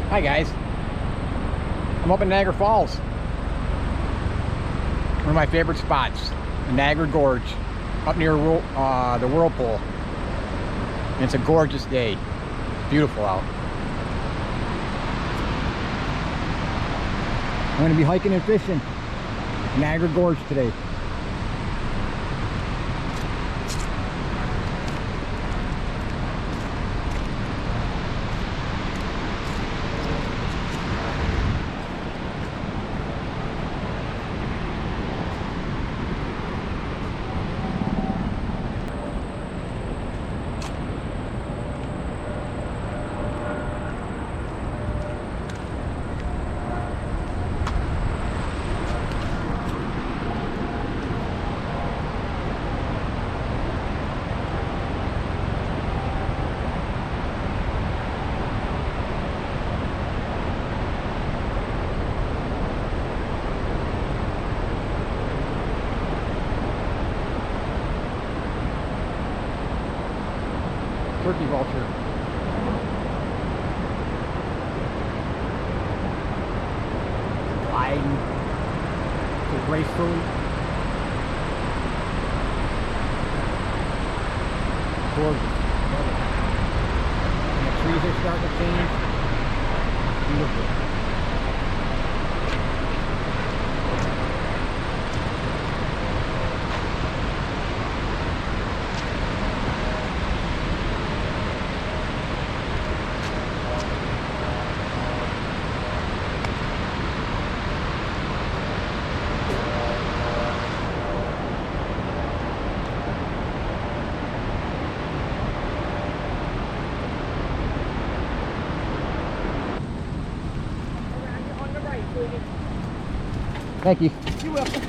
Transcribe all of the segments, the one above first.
Hi guys, I'm up in Niagara Falls. One of my favorite spots, the Niagara Gorge, up near the Whirlpool. And it's a gorgeous day. It's beautiful out. I'm going to be hiking and fishing in Niagara Gorge today. Turkey vulture. Gliding so gracefully. Gorgeous. And the trees are starting to change. Beautiful. Thank you. You're welcome.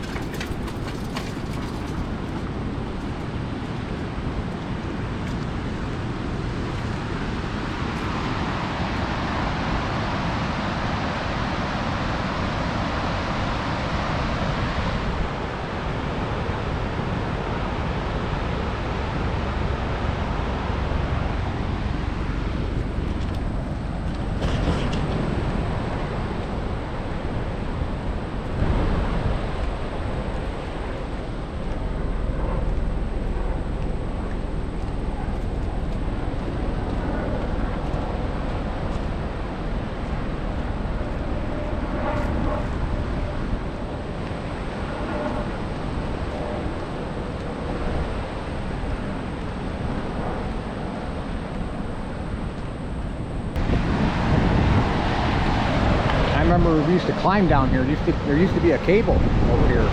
I remember we used to climb down here. There used to be a cable over here.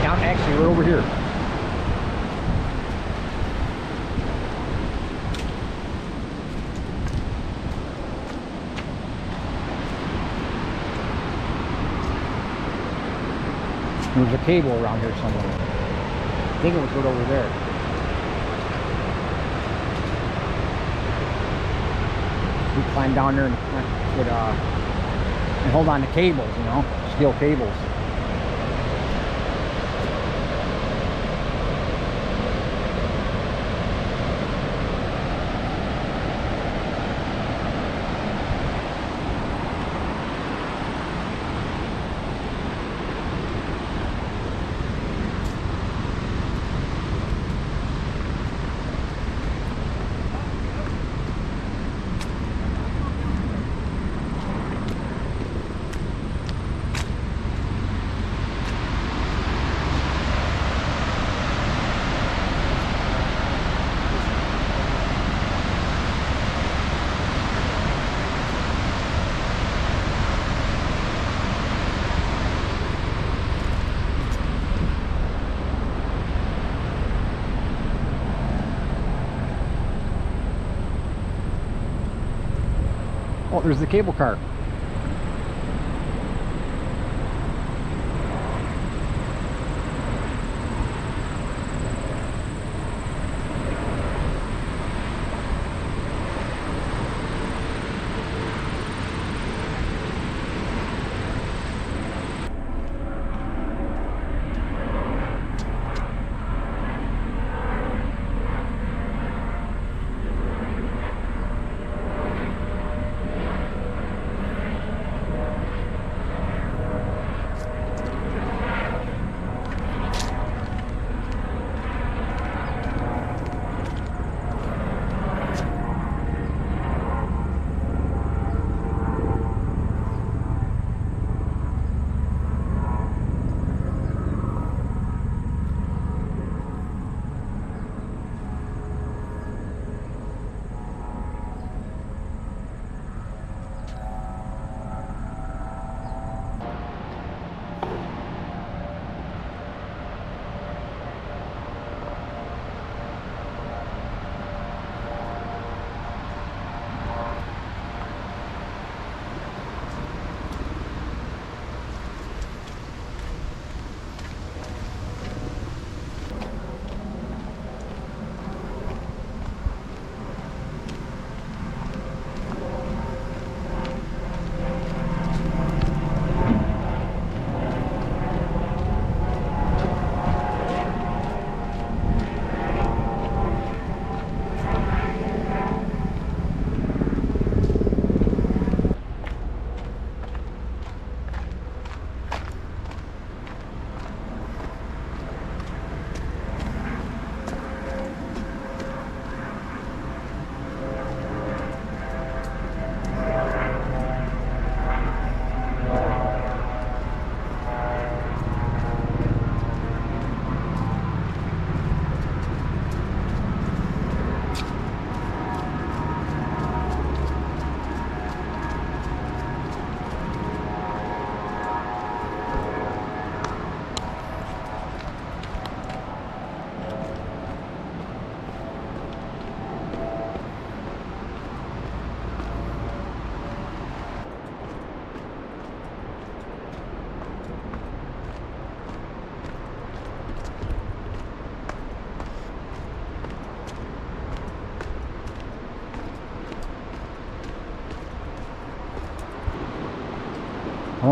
Down, actually, right over here. There was a cable around here somewhere. I think it was right over there. We climbed down there and hold on to cables, you know, steel cables. Oh, there's the cable car.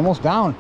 almost down.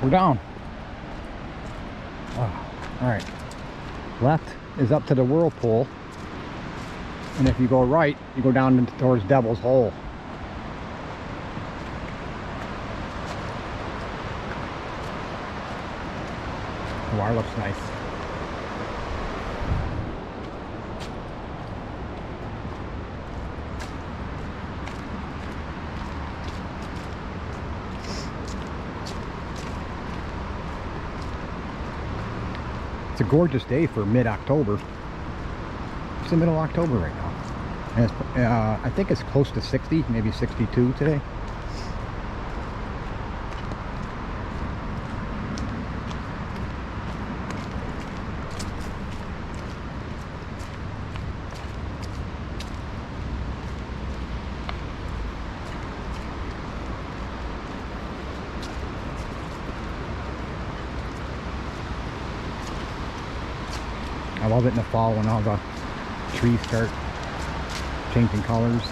We're down. Oh, all right. Left is up to the whirlpool, and if you go right, you go down towards Devil's Hole. The water looks nice. It's a gorgeous day for mid-October. It's the middle of October right now. And it's, I think it's close to 60, maybe 62 today. I love it in the fall when all the trees start changing colors.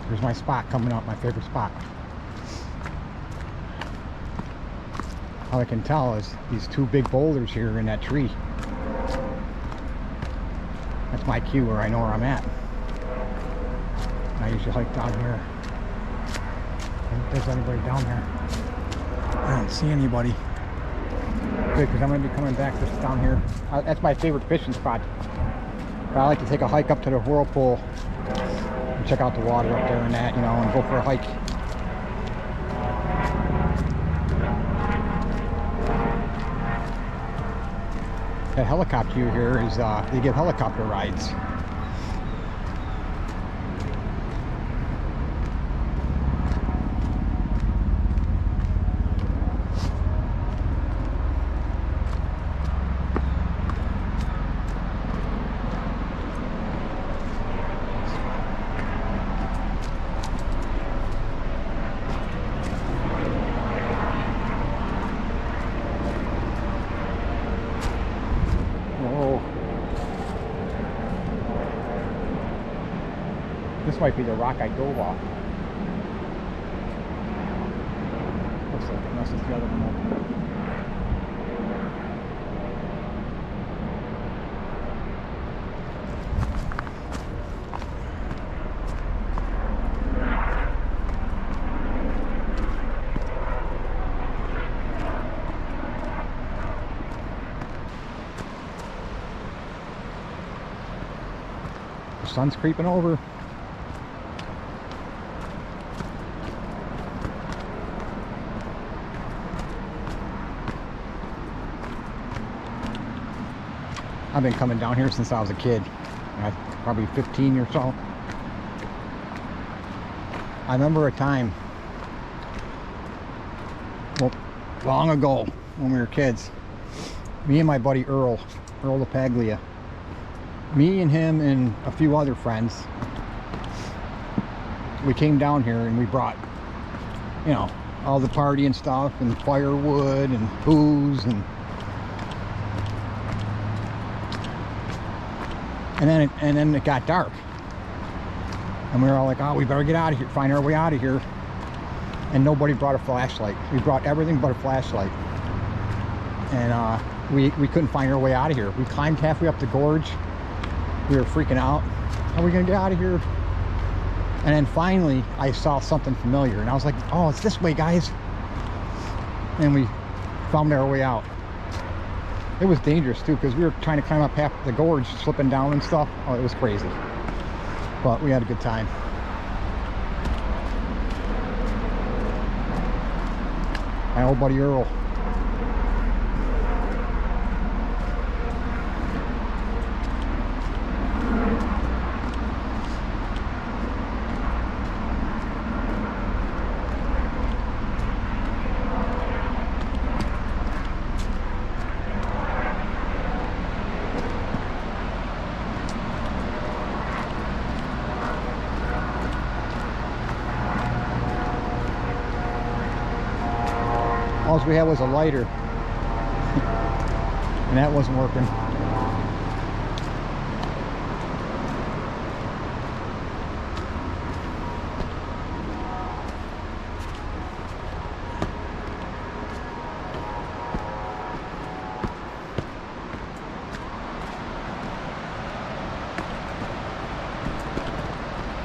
Here's my spot coming up, my favorite spot. All I can tell is these two big boulders here in that tree. That's my cue where I know where I'm at. I usually hike down here. I don't think there's anybody down here. I don't see anybody. Good, because I'm going to be coming back just down here. That's my favorite fishing spot. But I like to take a hike up to the whirlpool and check out the water up there and that, you know, and go for a hike. That helicopter view here is, they give helicopter rides. This might be the rock I dove off. Looks like it, unless it's the other one over. The sun's creeping over. I've been coming down here since I was a kid. Probably 15 or so. I remember a time, well, long ago when we were kids, me and my buddy Earl LaPaglia, me and him and a few other friends, we came down here and we brought, you know, all the party and stuff and firewood and booze and then it got dark and we were all like, oh, we better get out of here, find our way out of here. And nobody brought a flashlight. We brought everything but a flashlight, and we couldn't find our way out of here. We climbed halfway up the gorge. We were freaking out. How are we gonna get out of here? And then finally I saw something familiar and I was like, oh, it's this way, guys. And we found our way out. It was dangerous too, because we were trying to climb up half the gorge, slipping down and stuff. Oh, it was crazy, but we had a good time. My old buddy Earl. All we had was a lighter, and that wasn't working.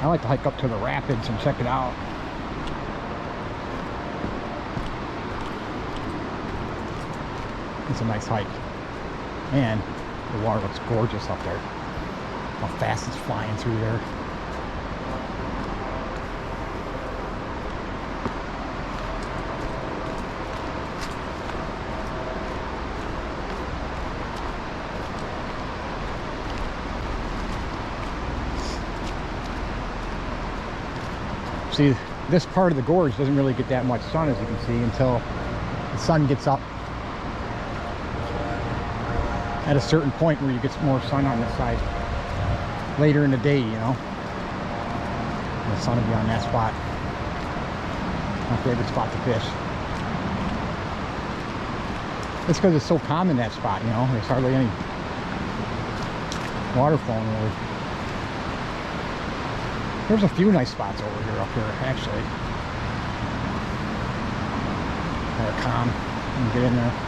I like to hike up to the rapids and check it out. It's a nice hike, and the water looks gorgeous up there. How fast it's flying through there. See, this part of the gorge doesn't really get that much sun, as you can see, until the sun gets up at a certain point where you get more sun on this side later in the day, you know. And the sun will be on that spot. My favorite spot to fish. It's because it's so calm in that spot, you know. There's hardly any water flowing really. There's a few nice spots over here, up here, actually. They're calm. You can get in there.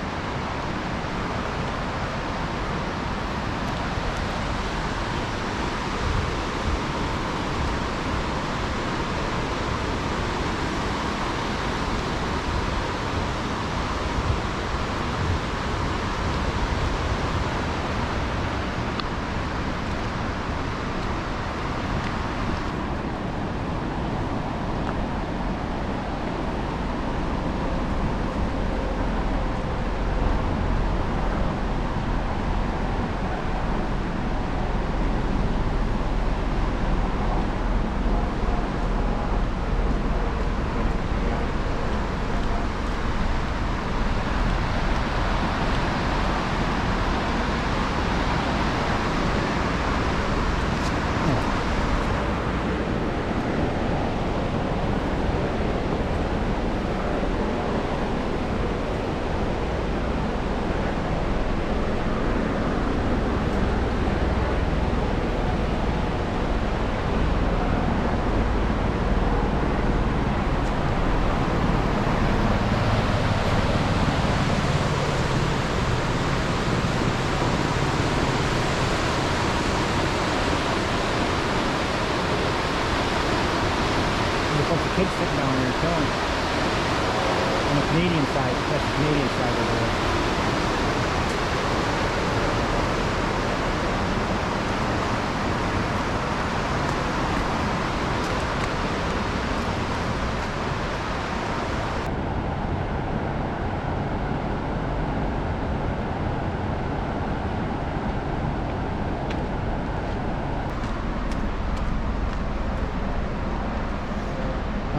Kids sitting down here chilling on the Canadian side. That's the Canadian side over there.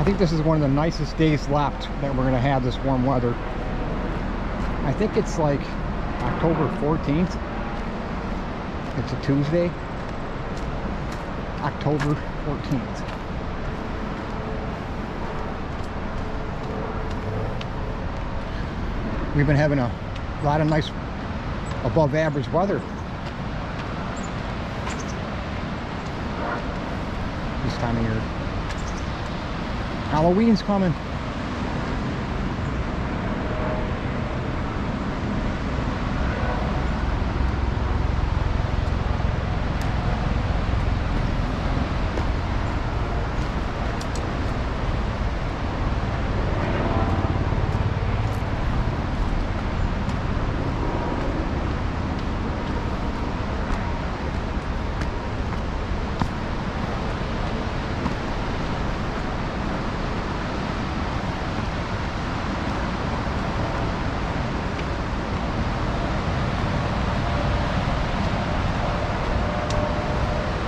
I think this is one of the nicest days left that we're gonna have this warm weather. I think it's like October 14th. It's a Tuesday. October 14th. We've been having a lot of nice above average weather this time of year. Halloween's coming.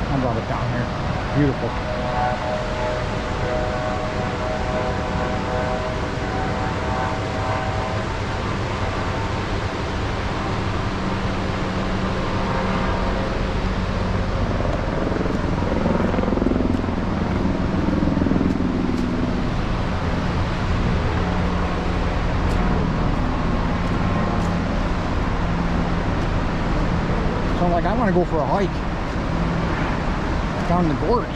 I love it down here. Beautiful. So like, I want to go for a hike down the gorge.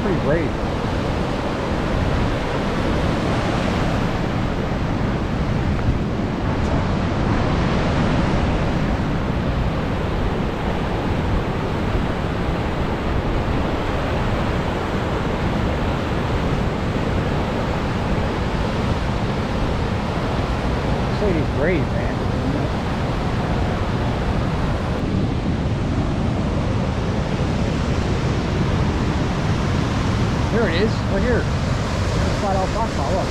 Pretty great. This lady's great, man. There it is, right here. That's what I was talking about, look.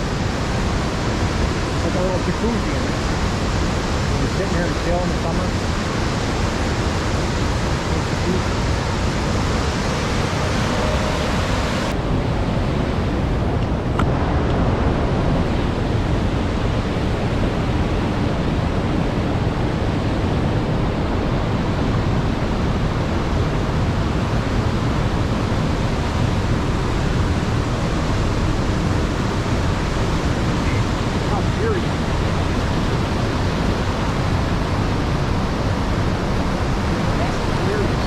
It's like a little jacuzzi in there. You're sitting here and chill in the summer. Little jacuzzi. Fast and Furious.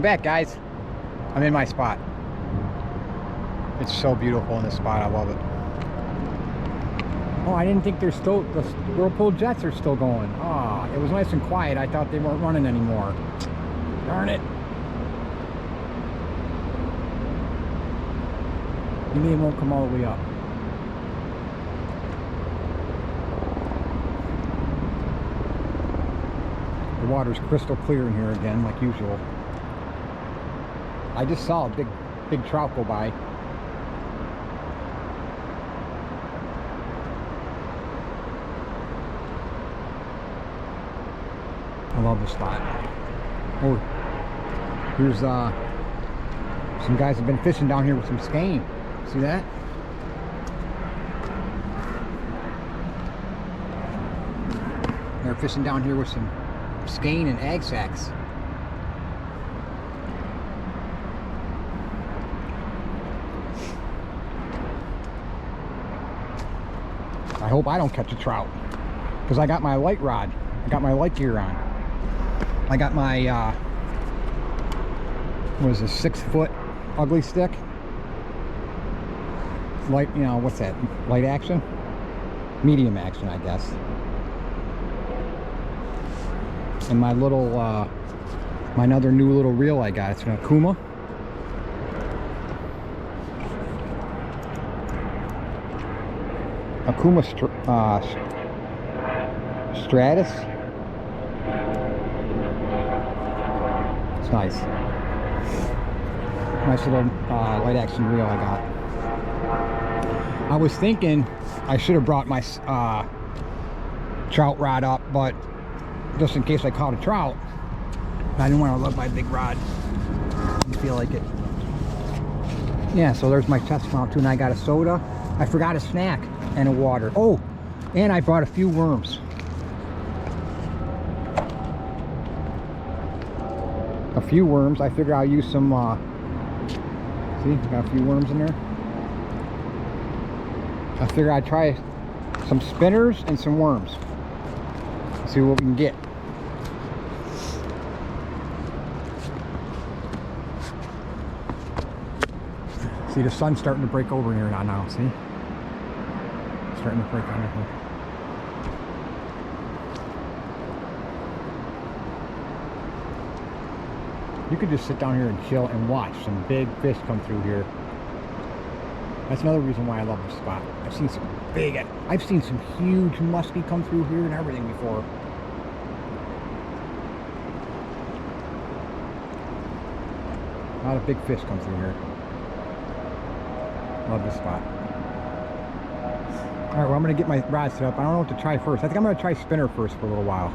back, guys. I'm in my spot. It's so beautiful in this spot. I love it. Oh, I didn't think there's still, the Whirlpool jets are still going. Ah, it was nice and quiet. I thought they weren't running anymore. Darn it. Maybe it won't come all the way up. The water's crystal clear in here again, like usual. I just saw a big trout go by. I love the spot. Oh, here's some guys have been fishing down here with some skein. See that? They're fishing down here with some skein and ag sacks. I hope I don't catch a trout because I got my light rod. I got my light gear on. I got my what is this, 6-foot ugly stick? Light, you know, what's that? Light action? Medium action, I guess. And my little, my other new little reel I got. It's an Akuma. Akuma Stratus. It's nice. Nice little light action reel I got. I was thinking I should have brought my trout rod up, but just in case I caught a trout, I didn't want to load my big rod. Didn't feel like it. Yeah, so there's my chest mount too, and I got a soda. I forgot a snack and a water. Oh, and I brought a few worms. A few worms. I figured I'll use some, see, got a few worms in there. I figured I'd try some spinners and some worms. See what we can get. See, the sun's starting to break over here now, see? Starting to break under here. You could just sit down here and chill and watch some big fish come through here. That's another reason why I love this spot. I've seen some huge muskie come through here and everything before. A lot of big fish come through here. Love this spot. Alright, well, I'm going to get my rod set up. I don't know what to try first. I think I'm going to try spinner first for a little while.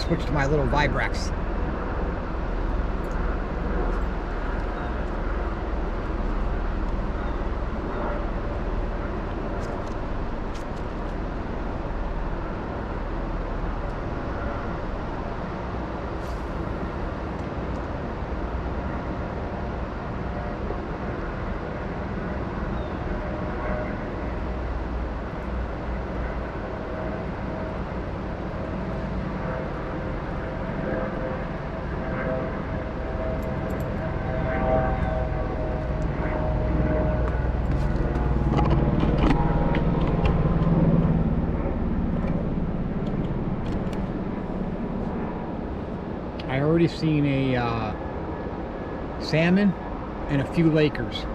switch to my little Vibrex. I already seen a salmon and a few Lakers.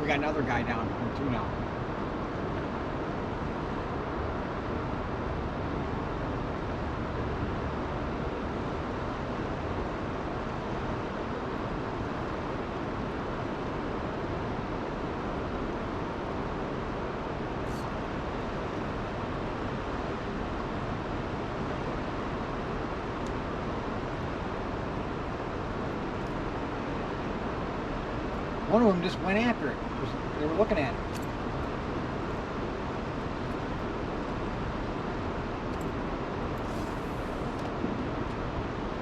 We got another guy down here too now. One of them just went after it. They were looking at it.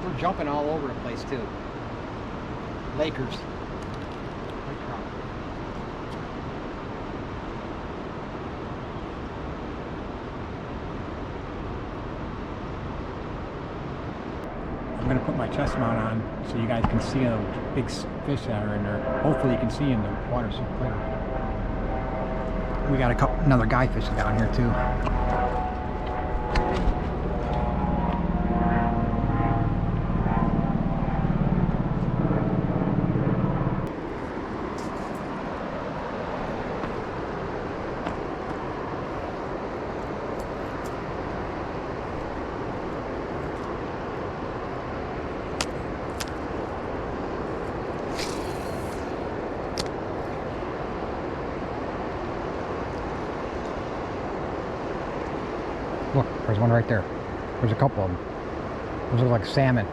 We're jumping all over the place too. Lakers. I'm going to put my chest mount on so you guys can see the big fish that are in there. Hopefully you can see in the water so clear. We got another guy fishing down here too. Look, there's one right there. There's a couple of them. Those look like salmon.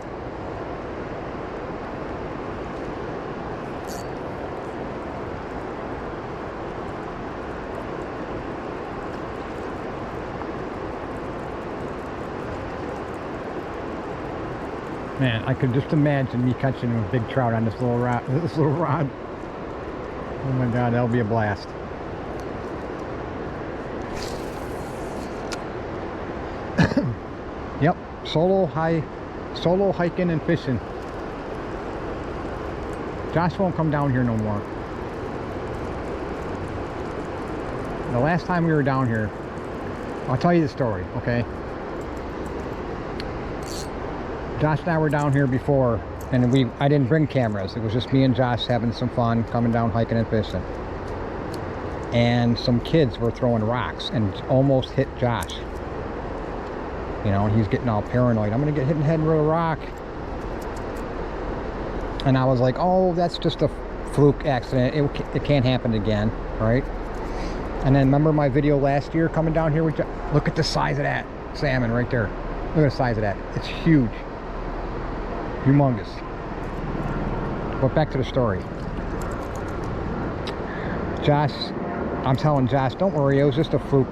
Man, I could just imagine me catching a big trout on this little rod. Oh my God, that'll be a blast. Yep, solo hiking and fishing. Josh won't come down here no more. The last time we were down here, I'll tell you the story, okay? Josh and I were down here before, and I didn't bring cameras. It was just me and Josh having some fun, coming down hiking and fishing. And some kids were throwing rocks and almost hit Josh. You know, and he's getting all paranoid. I'm gonna get hit in the head with a rock. And I was like, oh, that's just a fluke accident. It can't happen again, right? And then remember my video last year coming down here with look at the size of that salmon right there. Look at the size of that. It's huge. Humongous. But back to the story. Josh, I'm telling Josh, don't worry, it was just a fluke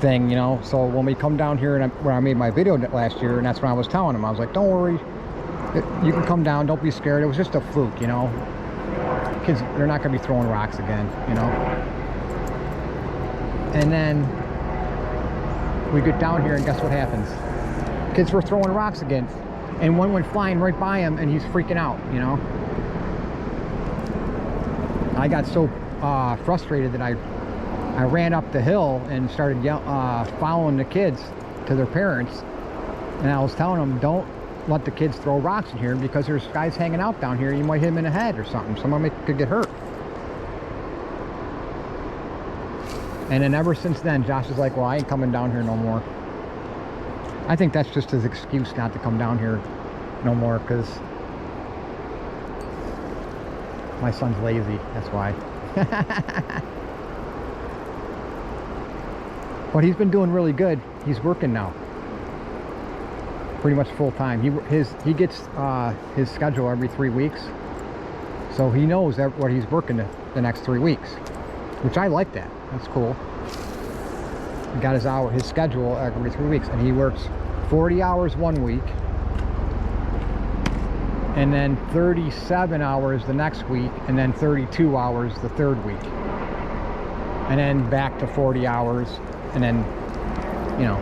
thing, you know. So when we come down here, and when I made my video last year, and that's when I was telling him, I was like, don't worry, you can come down, don't be scared, it was just a fluke, you know. Kids, they're not gonna be throwing rocks again, you know. And then we get down here and guess what happens? Kids were throwing rocks again. and one went flying right by him, and he's freaking out, you know. I got so frustrated that I ran up the hill and started following the kids to their parents, and I was telling them, don't let the kids throw rocks in here because there's guys hanging out down here. You might hit them in the head or something. Someone could get hurt. And then ever since then, Josh is like, well, I ain't coming down here no more. I think that's just his excuse not to come down here no more, because my son's lazy. That's why. But he's been doing really good. He's working now, pretty much full time. He gets his schedule every 3 weeks, so he knows what he's working the next 3 weeks, which I like that. That's cool. He got his schedule every 3 weeks, and he works 40 hours one week, and then 37 hours the next week, and then 32 hours the third week, and then back to 40 hours, and then, you know,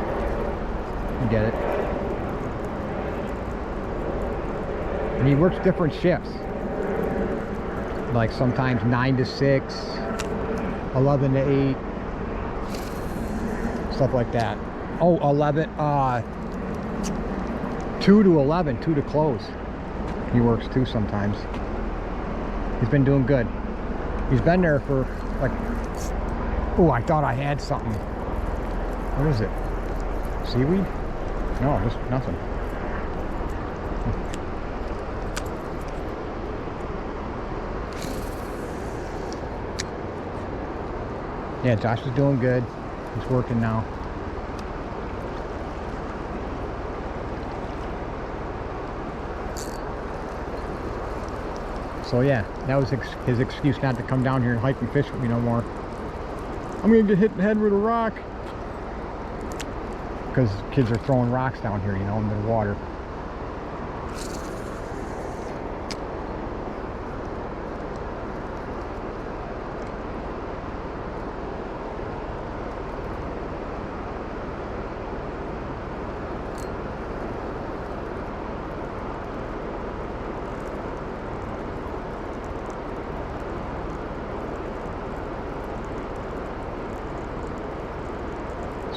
you get it. And he works different shifts, like sometimes 9 to 6, 11 to 8, stuff like that. Oh, 2 to 11, 2 to close. He works too sometimes. He's been doing good. He's been there for like, oh, I thought I had something. What is it? Seaweed? No, just nothing. Yeah, Josh is doing good. He's working now. So yeah, that was his excuse not to come down here and hike and fish with me no more. I'm gonna get hit in the head with a rock. Because kids are throwing rocks down here, you know, into the water.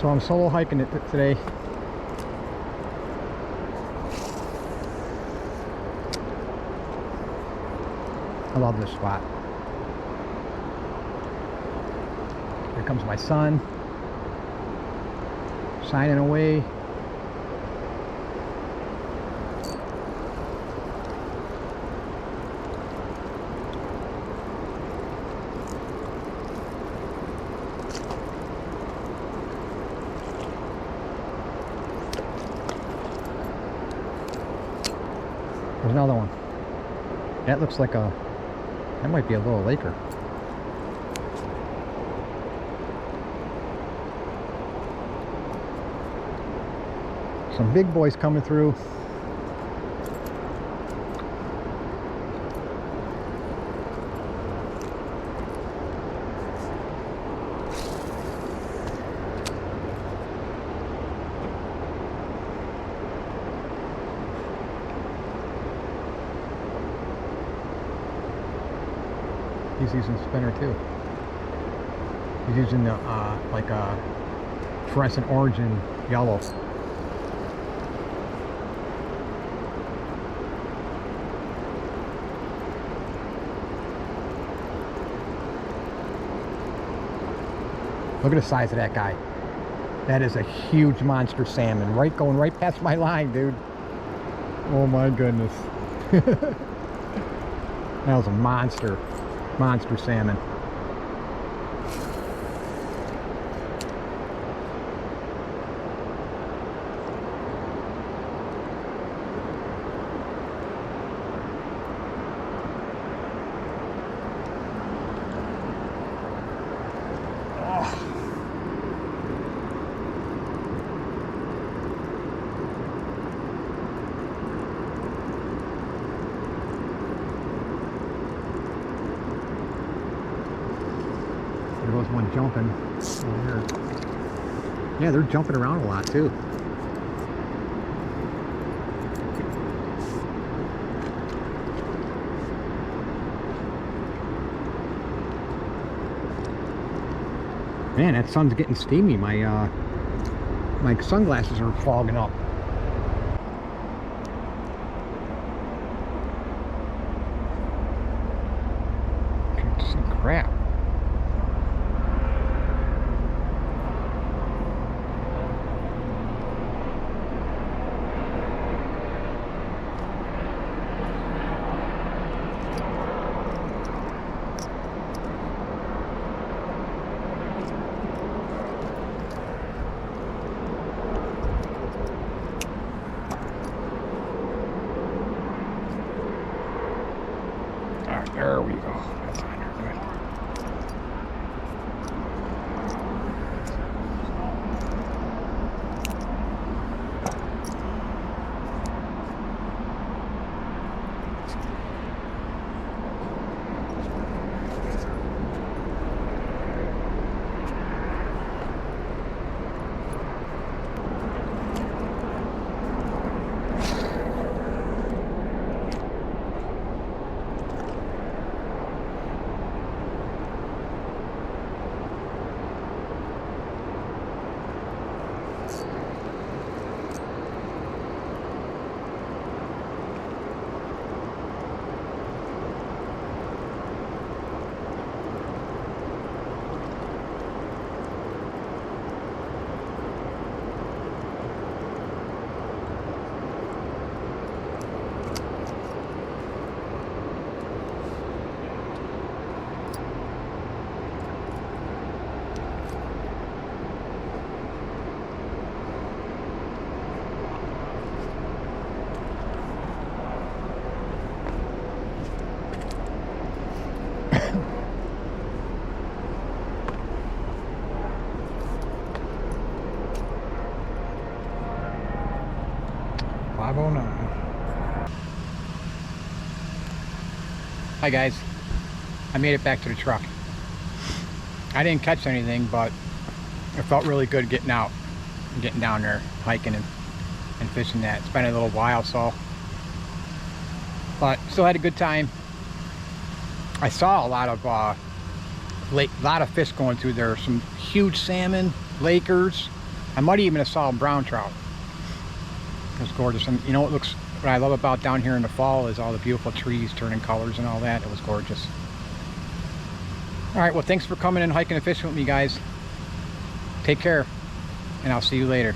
So I'm solo hiking it today. I love this spot. Here comes my sun, shining away. There's another one. That looks like that might be a little laker. Some big boys coming through. He's using spinner too. He's using the like a fluorescent orange and yellow. Look at the size of that guy. That is a huge monster salmon, going right past my line, dude. Oh my goodness. That was a monster salmon. There goes one jumping over there. Yeah, they're jumping around a lot too. Man, that sun's getting steamy. My sunglasses are fogging up. Can't see crap. There we go. That's on there. Good. Hi guys, I made it back to the truck. I didn't catch anything, but it felt really good getting out and getting down there, hiking and fishing that. It's been a little while, but still had a good time. I saw a lot of fish going through there. Some huge salmon, lakers. I might even have saw brown trout. It was gorgeous. And you know what I love about down here in the fall is all the beautiful trees turning colors and all that. It was gorgeous. All right, well, thanks for coming and hiking and fishing with me, guys. Take care, and I'll see you later.